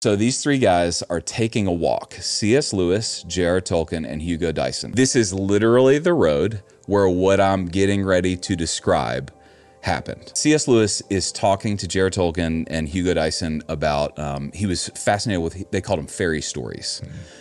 So these three guys are taking a walk. C.S. Lewis, J.R. Tolkien, and Hugo Dyson. This is literally the road where what I'm getting ready to describe happened. C.S. Lewis is talking to J.R. Tolkien and Hugo Dyson about, he was fascinated with, they called them fairy stories.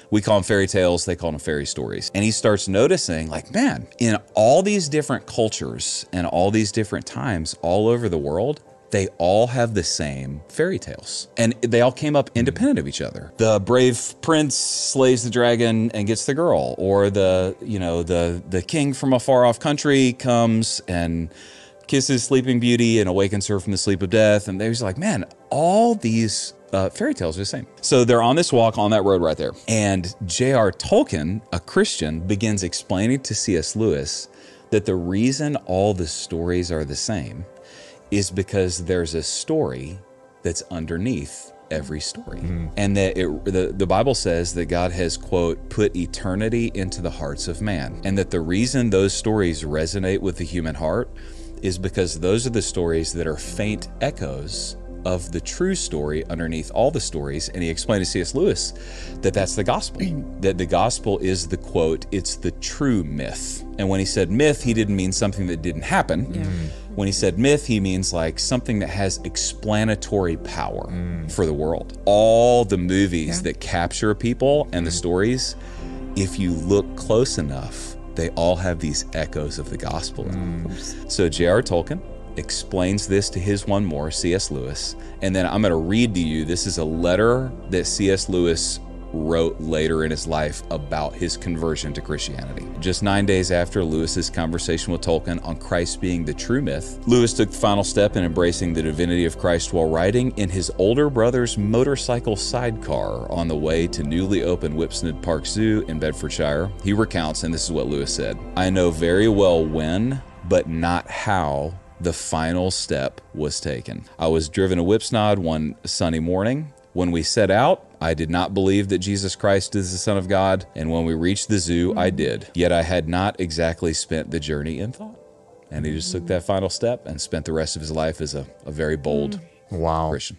We call them fairy tales, they call them fairy stories. And he starts noticing, like, man, in all these different cultures and all these different times all over the world, they all have the same fairy tales. And they all came up independent of each other. The brave prince slays the dragon and gets the girl, or the king from a far off country comes and kisses Sleeping Beauty and awakens her from the sleep of death. And they was like, man, all these fairy tales are the same. So they're on this walk on that road right there. And J.R. Tolkien, a Christian, begins explaining to C.S. Lewis that the reason all the stories are the same is because there's a story that's underneath every story. And that the Bible says that God has, quote, put eternity into the hearts of man. And that the reason those stories resonate with the human heart is because those are the stories that are faint echoes of the true story underneath all the stories. And he explained to C.S. Lewis that that's the gospel, that the gospel is the, quote, it's the true myth. And when he said myth, he didn't mean something that didn't happen. When he said myth, he means like something that has explanatory power for the world. All the movies that capture people and the stories, if you look close enough, they all have these echoes of the gospel in them. So J.R. Tolkien explains this to his one more, C.S. Lewis. And then I'm going to read to you, this is a letter that C.S. Lewis wrote later in his life about his conversion to Christianity. Just 9 days after Lewis's conversation with Tolkien on Christ being the true myth, Lewis took the final step in embracing the divinity of Christ while riding in his older brother's motorcycle sidecar on the way to newly opened Whipsnade Park Zoo in Bedfordshire. He recounts, and this is what Lewis said, "I know very well when, but not how, the final step was taken. I was driven to Whipsnade one sunny morning. When we set out, I did not believe that Jesus Christ is the Son of God, and when we reached the zoo, I did. Yet I had not exactly spent the journey in thought." And he just took that final step and spent the rest of his life as a very bold Christian.